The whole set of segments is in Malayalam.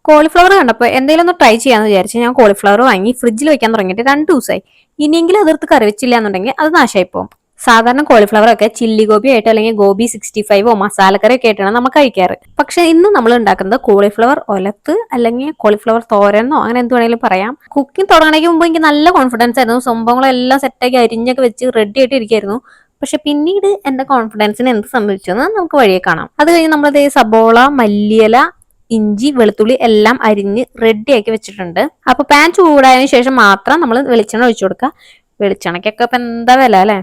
കോളിഫ്ലവർ കണ്ടപ്പോൾ എന്തെങ്കിലും ഒന്ന് ട്രൈ ചെയ്യാന്ന് വിചാരിച്ച് ഞാൻ കോളിഫ്ലവർ വാങ്ങി ഫ്രിഡ്ജിൽ വെക്കാൻ തുടങ്ങിയിട്ട് 2 ദിവസമായി. ഇനിയെങ്കിലും അതിർത്ത് കറി വെച്ചില്ല എന്നുണ്ടെങ്കിൽ അത് നാശമായി പോകും. സാധാരണ കോളിഫ്ലവർ ഒക്കെ ചില്ലി ഗോബി ആയിട്ട് അല്ലെങ്കിൽ ഗോബി 65 മസാലക്കറി ഒക്കെ ആയിട്ടാണ് നമ്മൾ കഴിക്കാറ്. പക്ഷെ ഇന്ന് നമ്മൾ ഉണ്ടാക്കുന്നത് കോളിഫ്ലവർ ഒലത്ത് അല്ലെങ്കിൽ കോളിഫ്ലവർ തോരനോ അങ്ങനെ എന്ത് വേണമെങ്കിലും പറയാം. കുക്കിംഗ് തുടങ്ങണേക്ക് മുമ്പ് എനിക്ക് നല്ല കോൺഫിഡൻസ് ആയിരുന്നു. സംഭവങ്ങളെല്ലാം സെറ്റാക്കി അരിഞ്ഞൊക്കെ വെച്ച് റെഡി ആയിട്ട് ഇരിക്കായിരുന്നു. പക്ഷെ പിന്നീട് എന്റെ കോൺഫിഡൻസിന് എന്ത് സംഭവിച്ചെന്ന് നമുക്ക് വഴിയെ കാണാം. അത് കഴിഞ്ഞ് നമ്മളത് സബോള, മല്ലിയില, ഇഞ്ചി, വെളുത്തുള്ളി എല്ലാം അരിഞ്ഞ് റെഡിയാക്കി വെച്ചിട്ടുണ്ട്. അപ്പൊ പാൻ ചൂടായതിനു ശേഷം മാത്രം നമ്മൾ വെളിച്ചെണ്ണ ഒഴിച്ചു കൊടുക്കുക. വെളിച്ചെണ്ണയ്ക്കൊക്കെ ഇപ്പൊ എന്താ വില അല്ലെ.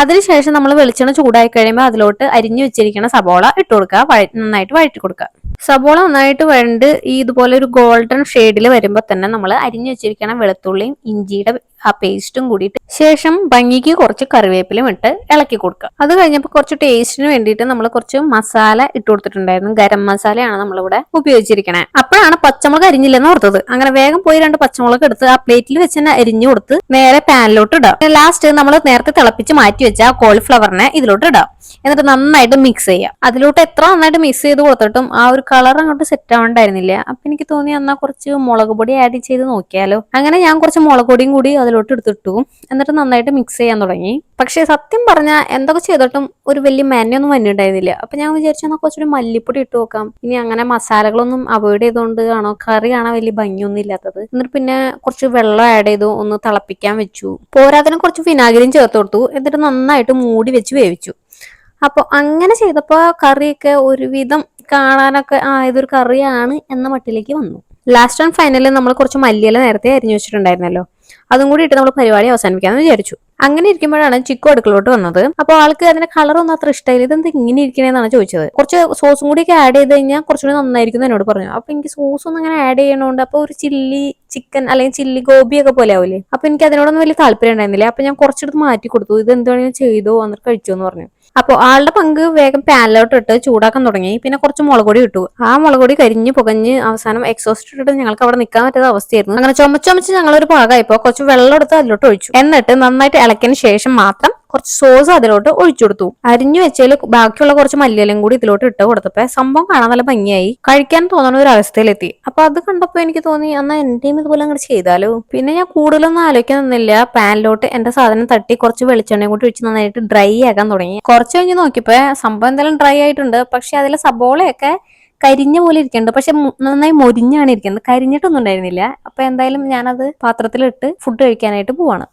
അതിനുശേഷം നമ്മൾ വെളിച്ചെണ്ണ ചൂടായി കഴിയുമ്പോൾ അതിലോട്ട് അരിഞ്ഞു വെച്ചിരിക്കുന്ന സബോള ഇട്ട് കൊടുക്കുക. നന്നായിട്ട് വഴറ്റി കൊടുക്കുക. സബോള നന്നായിട്ട് വഴണ്ട് ഇതുപോലെ ഒരു ഗോൾഡൻ ഷെയ്ഡിൽ വരുമ്പോൾ തന്നെ നമ്മൾ അരിഞ്ഞു വെച്ചിരിക്കുന്ന വെളുത്തുള്ളിയും ഇഞ്ചിയുടെ ആ പേസ്റ്റും കൂടിയിട്ട് ശേഷം ഭംഗിക്ക് കുറച്ച് കറിവേപ്പിലും ഇട്ട് ഇളക്കി കൊടുക്കുക. അത് കഴിഞ്ഞപ്പോൾ കുറച്ച് ടേസ്റ്റിന് വേണ്ടിയിട്ട് നമ്മൾ കുറച്ച് മസാല ഇട്ട് കൊടുത്തിട്ടുണ്ടായിരുന്നു. ഗരം മസാലയാണ് നമ്മളിവിടെ ഉപയോഗിച്ചിരിക്കണേ. അപ്പോഴാണ് പച്ചമുളക് അരിഞ്ഞില്ലെന്ന് ഓർത്തത്. അങ്ങനെ വേഗം പോയി 2 പച്ചമുളക് എടുത്ത് ആ പ്ലേറ്റിൽ വെച്ച് തന്നെ അരിഞ്ഞു കൊടുത്ത് നേരെ പാനിലോട്ട് ഇടാം. ലാസ്റ്റ് നമ്മൾ നേരത്തെ തിളപ്പിച്ച് മാറ്റി വെച്ച കോളിഫ്ലവറിനെ ഇതിലോട്ട് ഇടാം. എന്നിട്ട് നന്നായിട്ട് മിക്സ് ചെയ്യാം. അതിലോട്ട് എത്ര നന്നായിട്ട് മിക്സ് ചെയ്ത് കൊടുത്തിട്ടും ആ ഒരു കളർ അങ്ങോട്ട് സെറ്റ് ആവണ്ടായിരുന്നില്ല. അപ്പൊ എനിക്ക് തോന്നി എന്നാൽ കുറച്ച് മുളക് പൊടി ആഡ് ചെയ്ത് നോക്കിയാലോ. അങ്ങനെ ഞാൻ കുറച്ച് മുളക് പൊടിയും കൂടി അതിലോട്ട് എടുത്തിട്ടു. എന്നിട്ട് നന്നായിട്ട് മിക്സ് ചെയ്യാൻ തുടങ്ങി. പക്ഷെ സത്യം പറഞ്ഞാൽ എന്തൊക്കെ ചെയ്തിട്ടും ഒരു വലിയ മെനയൊന്നും വന്നിട്ടുണ്ടായിരുന്നില്ല. അപ്പൊ ഞാൻ വിചാരിച്ചു എന്നാൽ കുറച്ചൊരു മല്ലിപ്പൊടി ഇട്ട് നോക്കാം. ഇനി അങ്ങനെ മസാലകളൊന്നും അവോയ്ഡ് ചെയ്തുകൊണ്ട് ആണോ കറി കാണാൻ വലിയ ഭംഗിയൊന്നും ഇല്ലാത്തത്. എന്നിട്ട് പിന്നെ കുറച്ച് വെള്ളം ആഡ് ചെയ്തു ഒന്ന് തിളപ്പിക്കാൻ വെച്ചു. പോരാതിന് കുറച്ച് വിനാഗിരിയും ചേർത്ത് കൊടുത്തു. എന്നിട്ട് നന്നായിട്ട് മൂടി വെച്ച് വേവിച്ചു. അപ്പൊ അങ്ങനെ ചെയ്തപ്പോ കറിയൊക്കെ ഒരുവിധം കാണാനൊക്കെ ഇതൊരു കറിയാണ് എന്ന മട്ടിലേക്ക് വന്നു. ലാസ്റ്റ് ആൻഡ് ഫൈനലിൽ നമ്മൾ കുറച്ച് മല്ലിയില നേരത്തെ അരിഞ്ഞു വെച്ചിട്ടുണ്ടായിരുന്നല്ലോ, അതും കൂടി ഇട്ട് നമ്മൾ പരിപാടി അവസാനിപ്പിക്കാന്ന് വിചാരിച്ചു. അങ്ങനെ ഇരിക്കുമ്പോഴാണ് ചിക്കു അടുക്കളോട്ട് വന്നത്. അപ്പോൾ ആൾക്ക് അതിന്റെ കളർ ഒന്നും അത്ര ഇഷ്ടമായില്ല. ഇതെന്താ ഇങ്ങനെ ഇരിക്കണേന്നാണ് ചോദിച്ചത്. കുറച്ച് സോസും കൂടി ഒക്കെ ആഡ് ചെയ്ത് കഴിഞ്ഞാൽ കുറച്ചുകൂടി നന്നായിരിക്കും എന്നോട് പറഞ്ഞു. അപ്പൊ എനിക്ക് സോസ് ഒന്നും അങ്ങനെ ആഡ് ചെയ്യണോണ്ട് അപ്പൊ ഒരു ചില്ലി ചിക്കൻ അല്ലെങ്കിൽ ചില്ലി ഗോബി ഒക്കെ പോലെ ആവില്ലേ. അപ്പൊ എനിക്ക് അതിനോടൊന്നും വലിയ താല്പര്യം ഉണ്ടായിരുന്നില്ല. അപ്പൊ ഞാൻ കുറച്ചെടുത്ത് മാറ്റി കൊടുത്തു. ഇത് എന്താണെങ്കിലും ചെയ്തോ എന്നിട്ട് കഴിച്ചോ എന്ന് പറഞ്ഞു. അപ്പോൾ ആളുടെ പങ്ക് വേഗം പാനിലോട്ട് ഇട്ട് ചൂടാക്കാൻ തുടങ്ങി. പിന്നെ കുറച്ച് മുളക് പൊടി ഇട്ടു. ആ മുളക് പൊടി കരിഞ്ഞ് പുകഞ്ഞ് അവസാനം എക്സോസ്റ്റ് ഇട്ടിട്ട് ഞങ്ങൾക്ക് അവിടെ നിൽക്കാൻ പറ്റാത്ത അവസ്ഥയായിരുന്നു. അങ്ങനെ ചുമച്ച് ഞങ്ങളൊരു പാകമായപ്പോ കുറച്ച് വെള്ളം എടുത്ത് അതിലോട്ട് ഒഴിച്ചു. എന്നിട്ട് നന്നായിട്ട് ഇളക്കിയതിന് ശേഷം മാത്രം കുറച്ച് സോസ് അതിലോട്ട് ഒഴിച്ചു കൊടുത്തു. അരിഞ്ഞു വെച്ചതിൽ ബാക്കിയുള്ള കുറച്ച് മല്ലിയിലും കൂടി ഇതിലോട്ട് ഇട്ട് കൊടുത്തപ്പോ സംഭവം കാണാൻ നല്ല ഭംഗിയായി, കഴിക്കാൻ തോന്നുന്ന ഒരു അവസ്ഥയിലെത്തി. അപ്പൊ അത് കണ്ടപ്പോ എനിക്ക് തോന്നി എന്നാ എന്റെയും ഇതുപോലെ അങ്ങോട്ട് ചെയ്താലോ. പിന്നെ ഞാൻ കൂടുതലൊന്നും ആലോചിക്കാൻ നിന്നില്ല. പാനിലോട്ട് എന്റെ സാധനം തട്ടി കുറച്ച് വെളിച്ചെണ്ണയും കൂടി ഒഴിച്ച് നന്നായിട്ട് ഡ്രൈ ആക്കാൻ തുടങ്ങി. കുറച്ച് കഴിഞ്ഞ് നോക്കിയപ്പോ സംഭവം എന്തായാലും ഡ്രൈ ആയിട്ടുണ്ട്. പക്ഷെ അതിലെ സബോളയൊക്കെ കരിഞ്ഞ പോലെ ഇരിക്കുന്നുണ്ട്. പക്ഷെ നന്നായി മൊരിഞ്ഞാണ് ഇരിക്കുന്നത്, കരിഞ്ഞിട്ടൊന്നും ഉണ്ടായിരുന്നില്ല. അപ്പൊ എന്തായാലും ഞാനത് പാത്രത്തിലിട്ട് ഫുഡ് കഴിക്കാനായിട്ട് പോവാണ്.